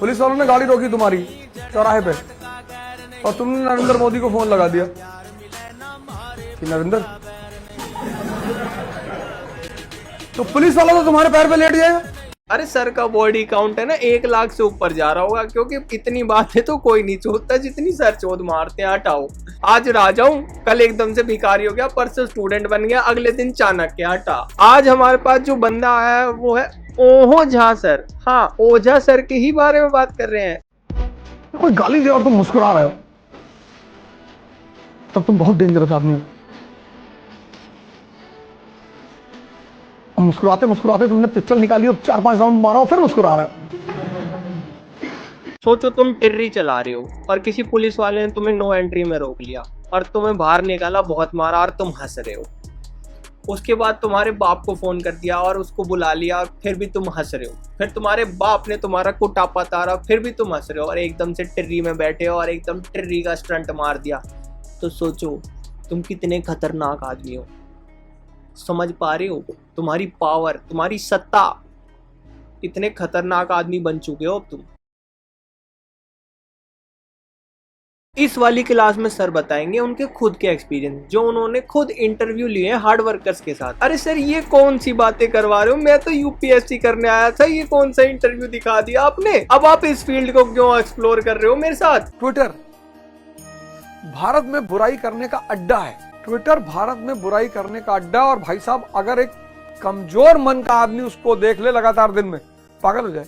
Police वालों ने गाड़ी रोकी तुम्हारी चौराहे पे और तुमने नरेंद्र मोदी को फोन लगा दिया कि नरेंद्र, तो पुलिस वाला तो तुम्हारे पैर पे लेट जाएगा। अरे सर का बॉडी काउंट है ना 1 लाख से ऊपर जा रहा होगा, क्योंकि इतनी बातें तो कोई नहीं चोदता जितनी सर चोद मारते हैं। हटाओ, आज राजा हूँ, कल एकदम से भिखारी हो गया, परसों स्टूडेंट बन गया, अगले दिन चाणक्य। हटा। आज हमारे पास जो बंदा आया है वो है ओझा सर। हाँ, ओझा सर के ही बारे में बात कर रहे हैं। कोई गाली दे और तुम मुस्कुरा रहे हो, तब तुम बहुत डेंजरस आदमी हो। मुस्कुराते मुस्कुराते तुमने पिस्टल निकाली और 4-5 राउंड मारा और फिर मुस्कुरा रहे हो। सोचो तुम टिर्री चला रहे हो और किसी पुलिस वाले ने तुम्हें नो एंट्री में रोक लिया और तुम्हें बाहर निकाला, बहुत मारा और तुम हंस रहे हो। उसके बाद तुम्हारे बाप को फोन कर दिया और उसको बुला लिया, फिर भी तुम हंस रहे हो। फिर तुम्हारे बाप ने तुम्हारा कुटापा तारा, फिर भी तुम हंस रहे हो। और एकदम से टिर्री में बैठे हो और एकदम टिर्री का स्टंट मार दिया। तो सोचो तुम कितने खतरनाक आदमी हो। समझ पा रहे हो? तुम्हारी पावर, तुम्हारी सत्ता, इतने खतरनाक आदमी बन चुके हो अब तुम। इस वाली क्लास में सर बताएंगे उनके खुद के एक्सपीरियंस, जो उन्होंने खुद इंटरव्यू लिए हार्ड वर्कर्स के साथ। अरे सर ये कौन सी बातें करवा रहे हो, मैं तो यूपीएससी करने आया था, ये कौन सा इंटरव्यू दिखा दिया आपने। अब आप इस फील्ड को क्यों एक्सप्लोर कर रहे हो मेरे साथ? ट्विटर भारत में बुराई करने का अड्डा है। ट्विटर भारत में बुराई करने का अड्डा। और भाई साहब, अगर एक कमजोर मन का आदमी उसको देख ले लगातार दिन में, पागल हो जाए।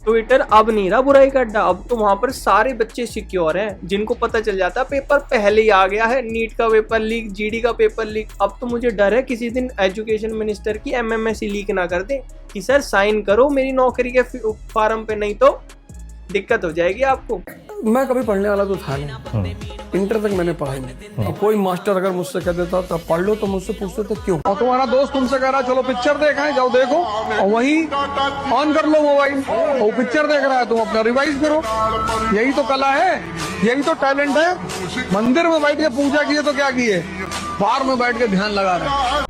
ट्विटर अब नहीं रहा बुराई का अड्डा, अब तो वहां पर सारे बच्चे सिक्योर हैं, जिनको पता चल जाता पेपर पहले ही आ गया है। नीट का पेपर लीक, जीडी का पेपर लीक। अब तो मुझे डर है किसी दिन एजुकेशन मिनिस्टर की एमएमएससी लीक ना कर दे कि सर साइन करो मेरी नौकरी के फॉर्म पे, नहीं तो दिक्कत हो जाएगी आपको। मैं कभी पढ़ने वाला तो था नहीं, इंटर तक मैंने पढ़ाई नहीं। और कोई मास्टर अगर मुझसे कह देता तब पढ़ लो तो मुझसे पूछते थे क्यों। और तुम्हारा दोस्त तुमसे कह रहा है चलो पिक्चर देखें, जाओ देखो, और वहीं ऑन कर लो मोबाइल, वो पिक्चर देख रहा है, तुम अपना रिवाइज करो। यही तो कला है, यही तो टैलेंट है। मंदिर में बैठ के पूजा किए तो क्या किए, बाहर में बैठ के ध्यान लगा रहे।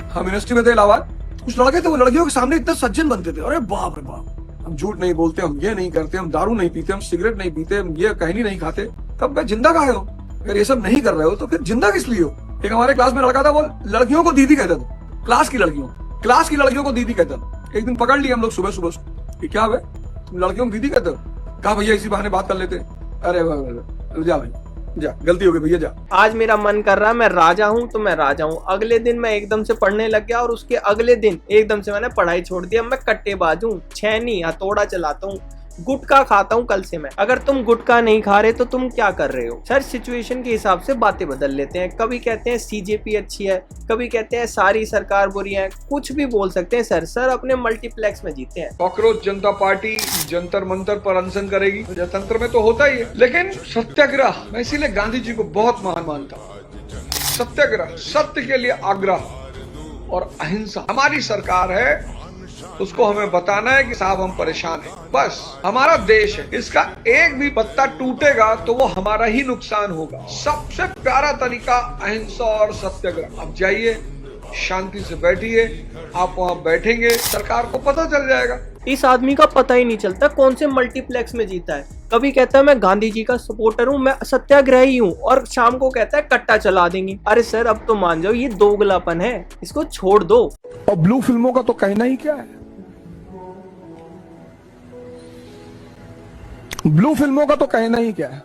हम यूनिवर्सिटी में थे इलाहाबाद, कुछ लड़के थे, वो लड़कियों के सामने इतने सज्जन बनते थे, अरे बाप रे बाप, हम झूठ नहीं बोलते, हम ये नहीं करते, हम दारू नहीं पीते, हम सिगरेट नहीं पीते, हम ये कहनी नहीं खाते। तब मैं जिंदा काहे हो? अगर ये सब नहीं कर रहे हो तो फिर जिंदा किस लिए हो? एक हमारे क्लास में लड़का था, वो लड़कियों को दीदी कहता था, क्लास की लड़कियों को दीदी कहता था। एक दिन पकड़ लिया हम लोग सुबह सुबह, क्या है तुम लड़कियों को दीदी कहते हो? कहा भैया इसी बहाने बात कर लेते। अरे जा भाई जा, गलती हो गई भैया जा। आज मेरा मन कर रहा है मैं राजा हूँ तो मैं राजा हूँ। अगले दिन मैं एकदम से पढ़ने लग गया और उसके अगले दिन एकदम से मैंने पढ़ाई छोड़ दिया। मैं कट्टेबाज हूँ, छैनी हथौड़ा चलाता हूँ, गुटखा खाता हूँ कल से मैं। अगर तुम गुटखा नहीं खा रहे तो तुम क्या कर रहे हो? सर सिचुएशन के हिसाब से बातें बदल लेते हैं। कभी कहते हैं सीजेपी अच्छी है, कभी कहते हैं सारी सरकार बुरी है, कुछ भी बोल सकते हैं सर। सर अपने मल्टीप्लेक्स में जीते हैं। कॉकरोच जनता पार्टी जंतर मंतर पर अनशन करेगी, जनतंत्र में तो होता ही है। लेकिन सत्याग्रह, मैं इसीलिए गांधी जी को बहुत महान मानता हूँ। सत्याग्रह, सत्य के लिए आग्रह और अहिंसा हमारी सरकार है। उसको हमें बताना है कि साहब हम परेशान हैं, बस हमारा देश है, इसका एक भी पत्ता टूटेगा तो वो हमारा ही नुकसान होगा। सबसे प्यारा तरीका अहिंसा और सत्याग्रह। अब जाइए शांति से बैठिए, आप वहाँ बैठेंगे, सरकार को पता चल जाएगा। इस आदमी का पता ही नहीं चलता कौन से मल्टीप्लेक्स में जीता है। कभी कहता है मैं गांधी जी का सपोर्टर हूँ, मैं सत्याग्रही हूँ, और शाम को कहता है कट्टा चला देंगे। अरे सर अब तो मान जाओ ये दोगलापन है, इसको छोड़ दो। और ब्लू फिल्मों का तो कहना ही क्या है, ब्लू फिल्मों का तो कहना ही क्या है,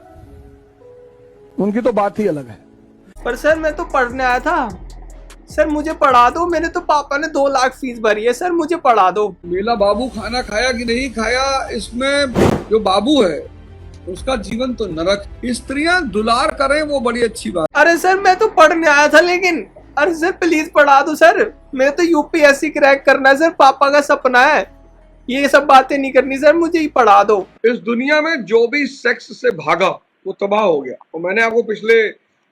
उनकी तो बात ही अलग है। पर सर मैं तो पढ़ने आया था, सर मुझे पढ़ा दो। मेरे तो पापा ने 2 लाख फीस भरी है, सर मुझे पढ़ा दो। मेरा बाबू खाना खाया कि नहीं खाया, इसमें जो बाबू है उसका जीवन तो नरक। स्त्रियां दुलार करें वो बड़ी अच्छी बात। अरे सर मैं तो पढ़ने आया था, लेकिन अरे सर प्लीज पढ़ा दो सर, मैं तो यूपीएससी क्रैक करना है सर, पापा का सपना है। ये सब बातें नहीं करनी सर, मुझे ही पढ़ा दो। इस दुनिया में जो भी सेक्स से भागा वो तबाह हो गया। और मैंने आपको पिछले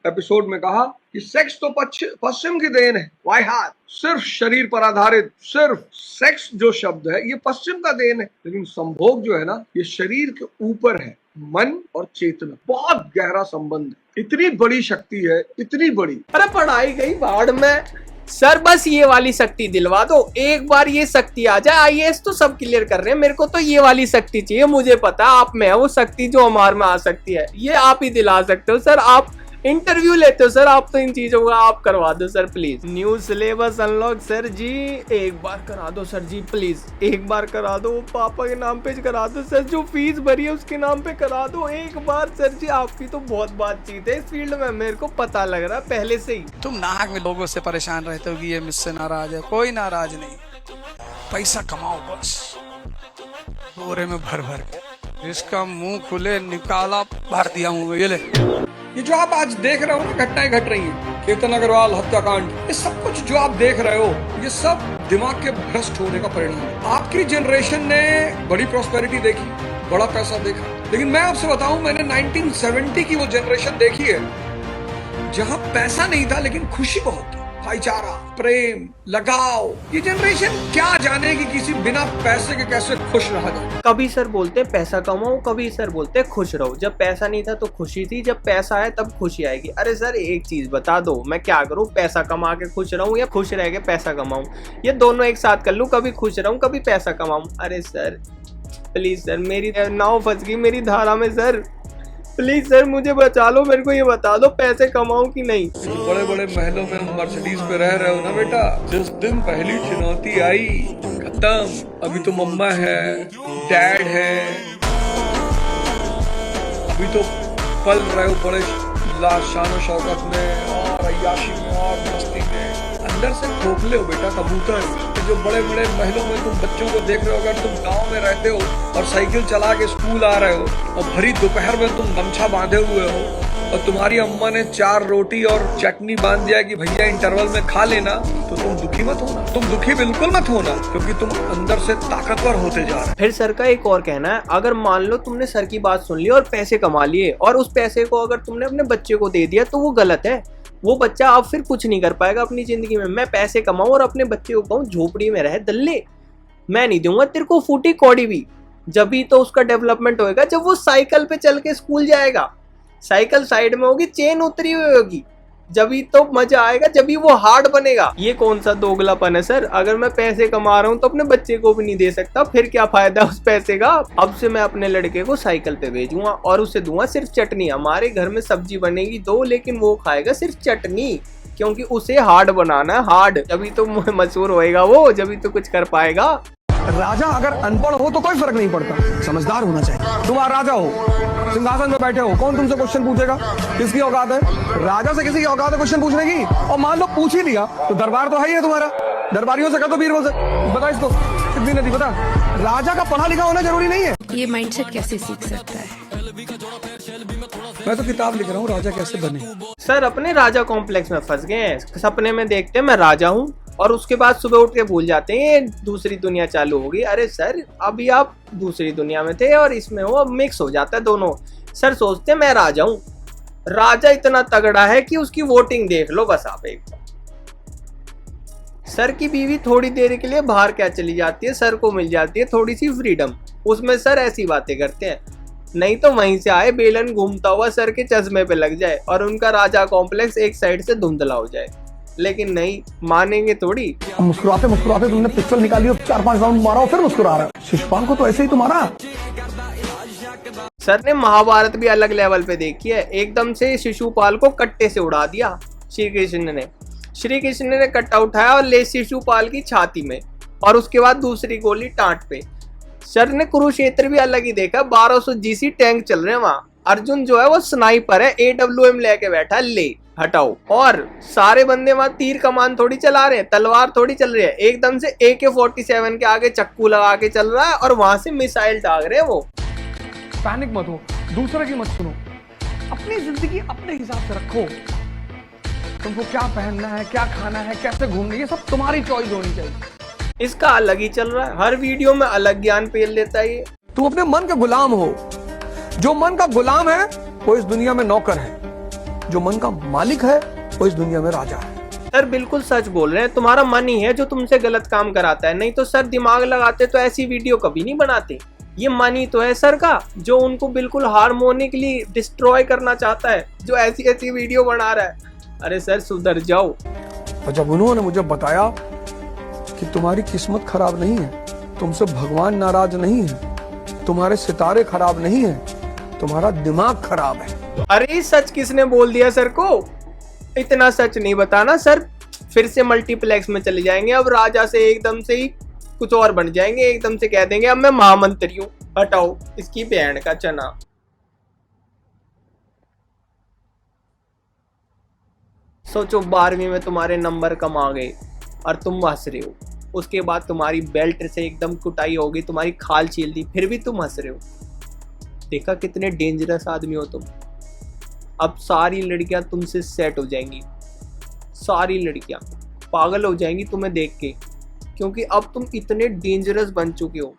एपिसोड में कहा कि सेक्स तो पश्चिम की देन है। वाई हाथ सिर्फ शरीर पर आधारित, सिर्फ सेक्स जो शब्द है ये पश्चिम का देन है। लेकिन संभोग जो है ना, ये शरीर के ऊपर है, मन और चेतना, बहुत गहरा संबंध है। इतनी बड़ी शक्ति है, इतनी बड़ी। अरे पढ़ाई गई बाढ़ में, सर बस ये वाली शक्ति दिलवा दो, एक बार ये शक्ति आ जाए। आईएएस तो सब क्लियर कर रहे हैं, मेरे को तो ये वाली शक्ति चाहिए। मुझे पता आप में है वो शक्ति जो हमारे में आ सकती है, ये आप ही दिला सकते हो सर। आप इंटरव्यू लेते हो सर, आप तो इन चीजों का आप करवा दो sir please. New syllabus unlock sir ji, एक बार करा दो सर जी प्लीज, एक बार करा दो। पापा के नाम पे करा दो सर, जो फीस भरी है उसके नाम पे करा दो एक बार सर जी। आपकी तो बहुत बातचीत है इस फील्ड में, मेरे को पता लग रहा है पहले से ही। तुम नाहक में लोगों से परेशान रहते हो कि ये मुझसे नाराज है। कोई नाराज नहीं, पैसा कमाओ बस, बोरे में भर भर के। जिसका मुंह खुले निकाला भर दिया हूँ। ये ले, ये जो आप आज देख रहे हो ना, घटनाएं घट रही हैं, केतन अग्रवाल हत्याकांड, ये सब कुछ जो आप देख रहे हो, ये सब दिमाग के भ्रष्ट होने का परिणाम है। आपकी जनरेशन ने बड़ी प्रॉस्पेरिटी देखी, बड़ा पैसा देखा, लेकिन मैं आपसे बताऊं, मैंने 1970 की वो जनरेशन देखी है जहां पैसा नहीं था लेकिन खुशी बहुत थी, भाईचारा, प्रेम, लगाव। ये जनरेशन क्या जाने कि किसी बिना पैसे के कैसे खुश रहा जाए। कभी सर बोलते हैं पैसा कमाओ, कभी सर बोलते हैं खुश रहो। जब पैसा नहीं था तो खुशी थी, जब पैसा आया तब खुशी आएगी। अरे सर एक चीज बता दो, मैं क्या करूं, पैसा कमा के खुश रहूं या खुश रह के पैसा कमाऊं? ये दोनों एक साथ कर लूं, कभी खुश रहूं कभी पैसा कमाऊं? अरे सर प्लीज सर, मेरी नाव फंस गई मेरी धारा में सर, प्लीज सर मुझे बचा लो। मेरे को ये बता दो पैसे कमाऊं कि नहीं। बड़े बड़े महलों में मर्सिडीज पे रह रहे हो ना बेटा, जिस दिन पहली चुनौती आई खत्म। अभी तो मम्मा है, डैड है, अभी तो पल रहे हो बड़े शान शौकत में और अय्याशी में और मस्ती में। अंदर से खोखले हो बेटा, कबूतर। जो बड़े बड़े महलों में तुम बच्चों को देख रहे हो, अगर तुम गांव में रहते हो और साइकिल चला के स्कूल आ रहे हो और भरी दोपहर में तुम गमछा बांधे हुए हो और तुम्हारी अम्मा ने 4 रोटी और चटनी बांध दिया कि भैया इंटरवल में खा लेना, तो तुम दुखी मत होना, तुम दुखी बिल्कुल मत होना, क्योंकि तुम अंदर से ताकतवर होते जा रहे हो। फिर सर का एक और कहना है, अगर मान लो तुमने सर की बात सुन ली और पैसे कमा लिए और उस पैसे को अगर तुमने अपने बच्चे को दे दिया तो वो गलत है। वो बच्चा अब फिर कुछ नहीं कर पाएगा अपनी जिंदगी में। मैं पैसे कमाऊं और अपने बच्चे को कहूं झोपड़ी में रहे दल्ले, मैं नहीं दूंगा तेरे को फूटी कौड़ी भी। जब भी तो उसका डेवलपमेंट होएगा जब वो साइकिल पे चल के स्कूल जाएगा, साइकिल साइड में होगी, चेन उतरी हुई होगी, जभी तो मजा आएगा, जभी वो हार्ड बनेगा। ये कौन सा दोगलापन है सर? अगर मैं पैसे कमा रहा हूँ तो अपने बच्चे को भी नहीं दे सकता, फिर क्या फायदा उस पैसे का? अब से मैं अपने लड़के को साइकिल पे भेजूंगा और उसे दूंगा सिर्फ चटनी। हमारे घर में सब्जी बनेगी दो, लेकिन वो खाएगा सिर्फ चटनी, क्योंकि उसे हार्ड बनाना है, हार्ड। जभी तो मशहूर होएगा वो, जभी तो कुछ कर पाएगा। राजा अगर अनपढ़ हो तो कोई फर्क नहीं पड़ता, समझदार होना चाहिए। तुम राजा हो, सिंहासन में बैठे हो, कौन तुमसे क्वेश्चन पूछेगा? किसकी औकात है? राजा से किसी की औकात है क्वेश्चन पूछने की? और मान लो पूछ ही लिया तो दरबार तो है ही है तुम्हारा, दरबारियों से कह दो बीरबल से, बता इसको कितनी नदी बता। राजा का पढ़ा लिखा होना जरूरी नहीं है। ये माइंडसेट कैसे सीख सकता है? मैं तो किताब लिख रहा हूँ राजा कैसे बने। सर अपने राजा कॉम्प्लेक्स में फंस गए हैं। सपने में देखते हैं मैं राजा हूँ और उसके बाद सुबह उठ के भूल जाते हैं ये दूसरी दुनिया चालू होगी। अरे सर अभी आप दूसरी दुनिया में थे और इसमें हो, अब मिक्स हो जाता है दोनों। सर सोचते हैं मैं राजा हूँ, राजा इतना तगड़ा है कि उसकी वोटिंग देख लो बस आप एक बार। सर की बीवी थोड़ी देर के लिए बाहर क्या चली जाती है, सर को मिल जाती है थोड़ी सी फ्रीडम, उसमें सर ऐसी बातें करते हैं। नहीं तो वहीं से आए बेलन घूमता हुआ सर के चश्मे पे लग जाए और उनका राजा कॉम्प्लेक्स एक साइड से धुंधला हो जाए, लेकिन नहीं मानेंगे थोड़ी। मुस्कुराते मुस्कुराते तुमने पिस्टल निकाली और 4-5 राउंड मारा और फिर मुस्कुरा रहा है। शिशुपाल को तो ऐसे ही तुम्हारा। सर ने महाभारत भी अलग लेवल पे देखी है, एकदम से शिशुपाल को कट्टे से उड़ा दिया श्री कृष्ण ने। श्री कृष्ण ने कट्टा उठाया और ले शिशुपाल की छाती में और उसके बाद दूसरी गोली टांट पे। सर ने कुरुक्षेत्र भी अलग ही देखा, 1200 GC टैंक चल रहे हैं वहां। अर्जुन जो है वो स्नाइपर है, AWM लेके बैठा, ले हटाओ। और सारे बंदे वहां तीर कमान थोड़ी चला रहे हैं, तलवार थोड़ी चल रही है, एकदम से AK-47 के आगे चक्कू लगा के चल रहा है और वहां से मिसाइल दाग रहे हैं वो। पैनिक मत हो, दूसरे की मत सुनो, अपनी जिंदगी अपने हिसाब से रखो। तुमको क्या पहनना है, क्या खाना है, कैसे घूमना, ये सब तुम्हारी चॉइस होनी चाहिए। इसका अलग ही चल रहा है, हर वीडियो में अलग ज्ञान पेल लेता है ये। तुम अपने मन का गुलाम हो, जो मन का गुलाम है वो इस दुनिया में नौकर है, जो मन का मालिक है वो इस दुनिया में राजा है। सर बिल्कुल सच बोल रहे हैं, तुम्हारा मन ही है जो तुमसे गलत काम कराता है, नहीं तो सर दिमाग लगाते तो ऐसी वीडियो कभी नहीं बनाते। ये मन ही तो है सर का जो उनको बिल्कुल हार्मोनिकली डिस्ट्रॉय करना चाहता है, जो ऐसी ऐसी वीडियो बना रहा है। अरे सर सुधर जाओ। और जब उन्होंने मुझे बताया कि तुम्हारी किस्मत खराब नहीं है, तुमसे भगवान नाराज नहीं है, तुम्हारे सितारे खराब नहीं है, तुम्हारा दिमाग खराब है। अरे सच किसने बोल दिया सर को? इतना सच नहीं बताना सर, फिर से मल्टीप्लेक्स में चले जाएंगे। अब राजा से एकदम से ही कुछ और बन जाएंगे, एकदम से कह देंगे अब मैं महामंत्री हूँ, हटाओ इसकी बहन का चना। सोचो 12वीं में तुम्हारे नंबर कम आ गए और तुम हंस रहे हो, उसके बाद तुम्हारी बेल्ट से एकदम कुटाई हो गई, तुम्हारी खाल छील दी, फिर भी तुम हंस रहे हो। देखा कितने डेंजरस आदमी हो तुम। अब सारी लड़कियां तुमसे सेट हो जाएंगी, सारी लड़कियां पागल हो जाएंगी तुम्हें देख के, क्योंकि अब तुम इतने डेंजरस बन चुके हो।